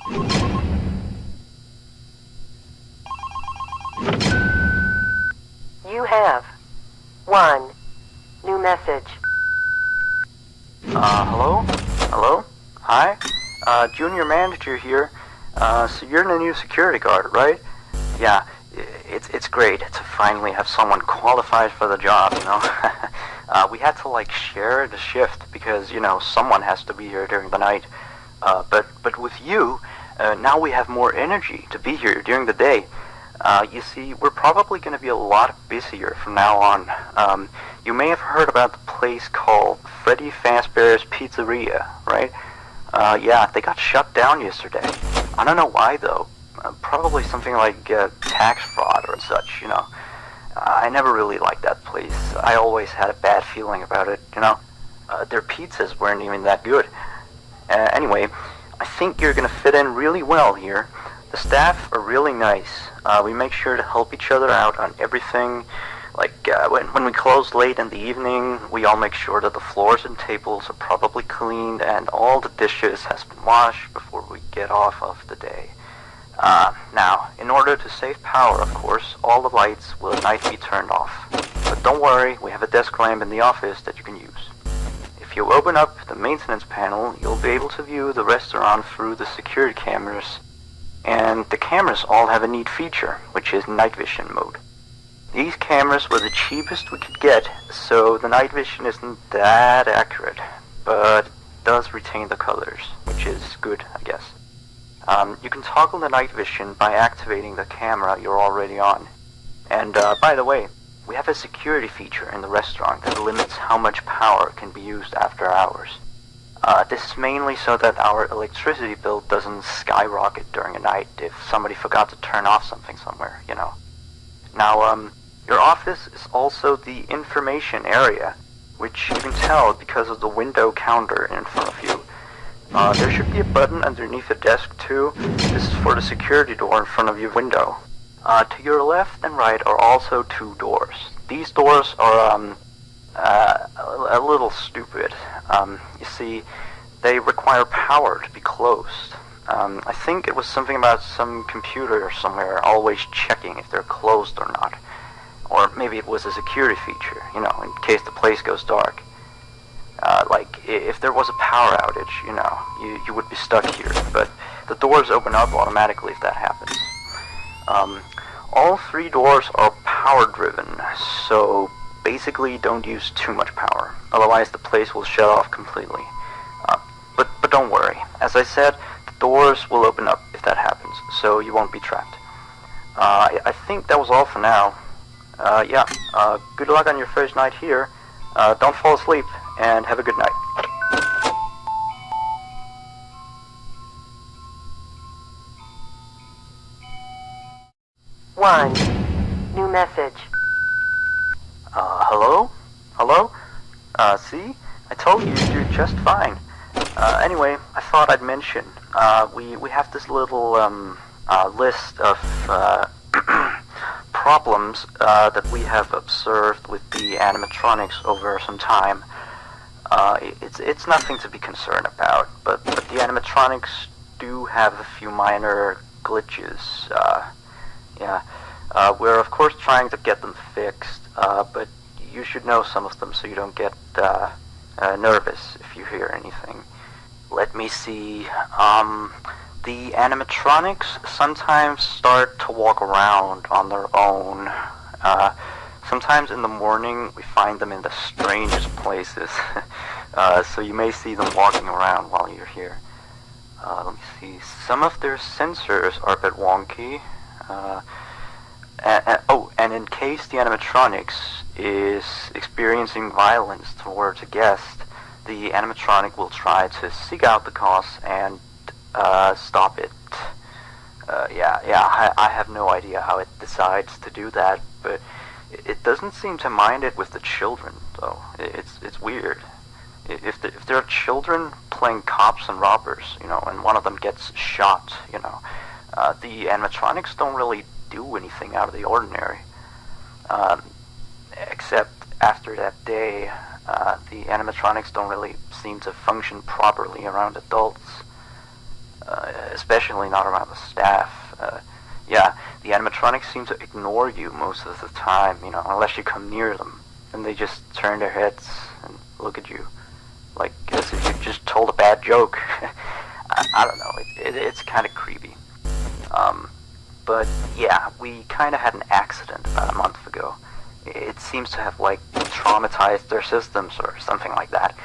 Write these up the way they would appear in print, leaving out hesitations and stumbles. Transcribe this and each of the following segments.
You have one new message. Hello? Hello? Hi? Junior manager here. So you're the new security guard, right? Yeah, it's great to finally have someone qualified for the job, you know? We had to, like, share the shift because, you know, someone has to be here during the night. But with you, now we have more energy to be here during the day. You see, we're probably going to be a lot busier from now on. You may have heard about the place called Freddy Fazbear's Pizzeria, right? Yeah, they got shut down yesterday. I don't know why, though. Probably something like tax fraud or such, you know. I never really liked that place. I always had a bad feeling about it, you know. Their pizzas weren't even that good. Anyway, I think you're going to fit in really well here. The staff are really nice. We make sure to help each other out on everything. Like, when we close late in the evening, we all make sure that the floors and tables are properly cleaned and all the dishes has been washed before we get off of the day. Now, in order to save power, of course, all the lights will at night be turned off. But don't worry, we have a desk lamp in the office that you can use. If you open up the maintenance panel, you'll be able to view the restaurant through the security cameras. And the cameras all have a neat feature, which is night vision mode. These cameras were the cheapest we could get, so the night vision isn't that accurate, but it does retain the colors, which is good, I guess. You can toggle the night vision by activating the camera you're already on. And by the way, we have a security feature in the restaurant that limits how much power can be used after hours. This is mainly so that our electricity bill doesn't skyrocket during a night if somebody forgot to turn off something somewhere, you know. Now, your office is also the information area, which you can tell because of the window counter in front of you. There should be a button underneath the desk too. This is for the security door in front of your window. To your left and right are also two doors. These doors are a little stupid. You see, they require power to be closed. I think it was something about some computer somewhere always checking if they're closed or not. Or maybe it was a security feature, you know, in case the place goes dark. Like, if there was a power outage, you know, you would be stuck here. But the doors open up automatically if that happens. All three doors are power-driven, so basically don't use too much power. Otherwise the place will shut off completely. But don't worry. As I said, the doors will open up if that happens, so you won't be trapped. I think that was all for now. Yeah, good luck on your first night here. Don't fall asleep, and have a good night. One new message. Hello? Hello? See? I told you you'd do just fine. Anyway, I thought I'd mention, we have this little, list of, problems, that we have observed with the animatronics over some time. It's nothing to be concerned about, but the animatronics do have a few minor glitches. Yeah, we're of course trying to get them fixed, but you should know some of them so you don't get nervous if you hear anything. Let me see. The animatronics sometimes start to walk around on their own. Sometimes in the morning we find them in the strangest places. So you may see them walking around while you're here. Let me see. Some of their sensors are a bit wonky. And in case the animatronics is experiencing violence towards a guest, the animatronic will try to seek out the cause and stop it. I have no idea how it decides to do that, but it doesn't seem to mind it with the children, though. It's weird. If there are children playing cops and robbers, you know, and one of them gets shot, you know, the animatronics don't really do anything out of the ordinary. Except after that day, the animatronics don't really seem to function properly around adults. As especially not around the staff. Yeah, the animatronics seem to ignore you most of the time, unless you come near them. And they just turn their heads and look at you, like as if you just told a bad joke. I don't know, it's kind of creepy. But yeah, we kind of had an accident about a month ago. It seems to have, traumatized their systems or something like that.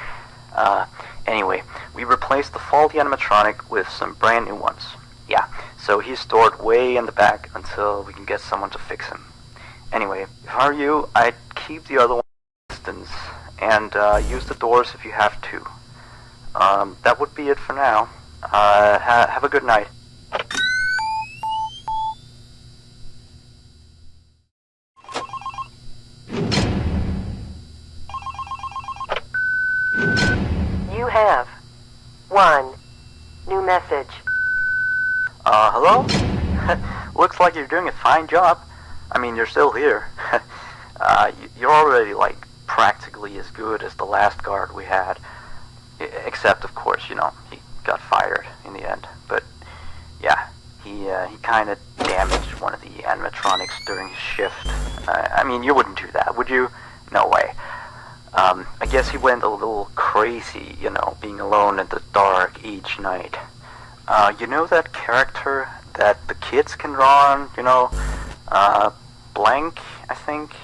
Anyway, we replaced the faulty animatronic with some brand new ones. Yeah, so he's stored way in the back until we can get someone to fix him. Anyway, if I were you, I'd keep the other one at a distance and use the doors if you have to. That would be it for now. Have a good night. You have one new message. Hello? Looks like you're doing a fine job. I mean, you're still here. You're already, practically as good as the last guard we had. Except, of course, he got fired in the end. But, yeah, he kind of damaged one of the animatronics during his shift. I mean, you wouldn't do that, would you? No way. I guess he went a little crazy, being alone in the dark each night. You know that character that the kids can draw on, Blank, I think?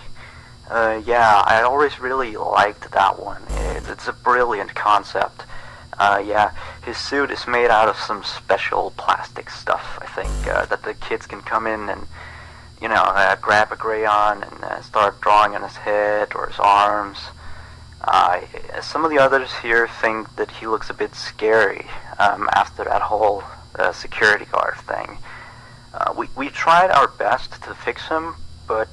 Yeah, I always really liked that one. It's a brilliant concept. Yeah, his suit is made out of some special plastic stuff, I think, that the kids can come in and, grab a crayon and start drawing on his head or his arms. Some of the others here think that he looks a bit scary after that whole security guard thing. We tried our best to fix him, but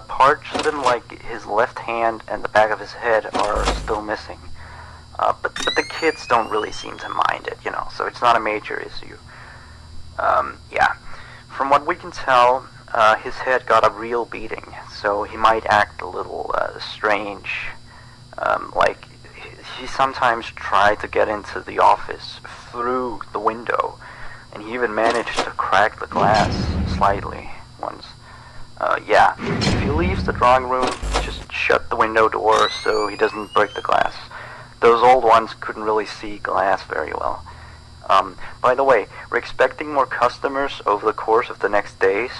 parts of him, like his left hand and the back of his head, are still missing. But the kids don't really seem to mind it, so it's not a major issue. Yeah, from what we can tell, his head got a real beating, so he might act a little strange. He sometimes tried to get into the office through the window, and he even managed to crack the glass slightly once. Yeah, if he leaves the drawing room, just shut the window door so he doesn't break the glass. Those old ones couldn't really see glass very well. By the way, we're expecting more customers over the course of the next days,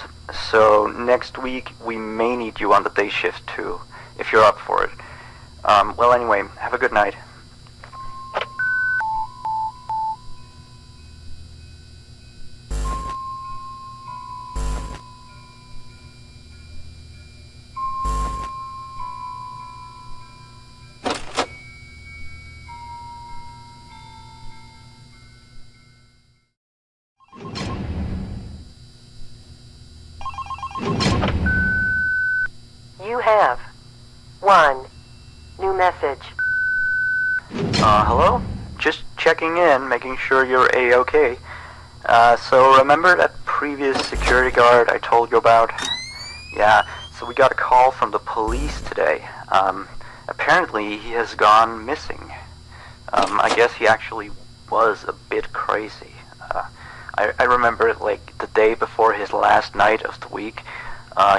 so next week we may need you on the day shift too, if you're up for it. Well, anyway, have a good night. You have one new message. Hello? Just checking in, making sure you're A-okay. So remember that previous security guard I told you about? Yeah, so we got a call from the police today. Apparently he has gone missing. I guess he actually was a bit crazy. I remember, the day before his last night of the week,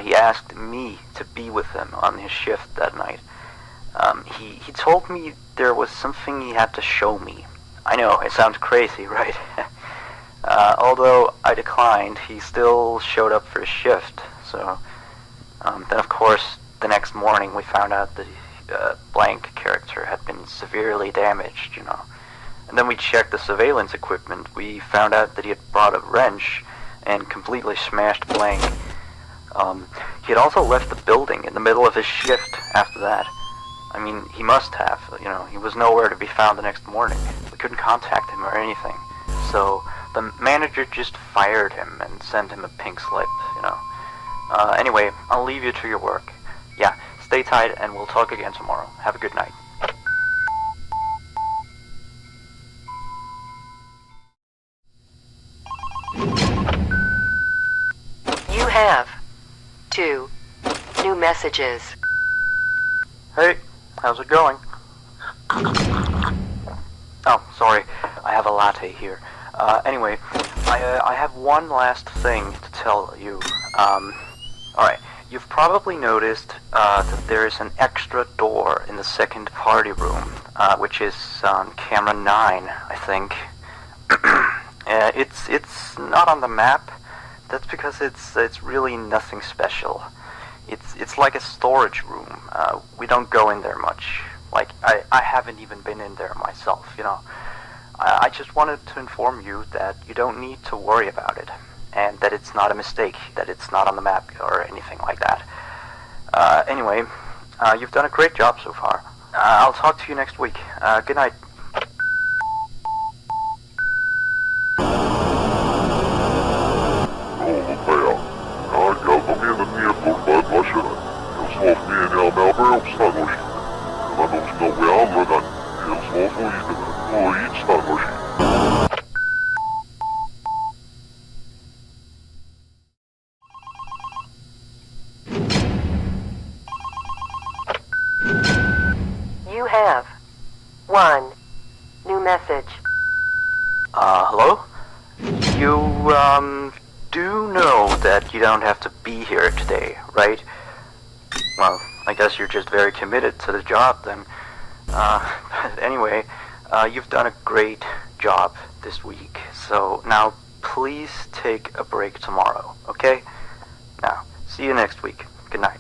he asked me to be with him on his shift that night. He told me there was something he had to show me. I know, it sounds crazy, right? Although I declined, he still showed up for his shift, so... then of course, the next morning we found out that Blank character had been severely damaged, And then we checked the surveillance equipment. We found out that he had brought a wrench and completely smashed Blank. He had also left the building in the middle of his shift after that. I mean, he must have, he was nowhere to be found the next morning. We couldn't contact him or anything. So the manager just fired him and sent him a pink slip, Anyway, I'll leave you to your work. Yeah, stay tight and we'll talk again tomorrow. Have a good night. You have two new messages. Hey, how's it going? Oh, sorry, I have a latte here. Anyway, I have one last thing to tell you. Alright, you've probably noticed that there is an extra door in the second party room, which is on camera 9, I think. It's not on the map. That's because it's really nothing special. It's like a storage room. We don't go in there much. Like, I haven't even been in there myself, you know. I just wanted to inform you that you don't need to worry about it, and that it's not a mistake, that it's not on the map or anything like that. Anyway, you've done a great job so far. I'll talk to you next week. Good night. You have one new message. Hello? You, do know that you don't have to be here today, right? Well, I guess you're just very committed to the job then. But anyway, you've done a great job this week, so now please take a break tomorrow, okay? Now, see you next week. Good night.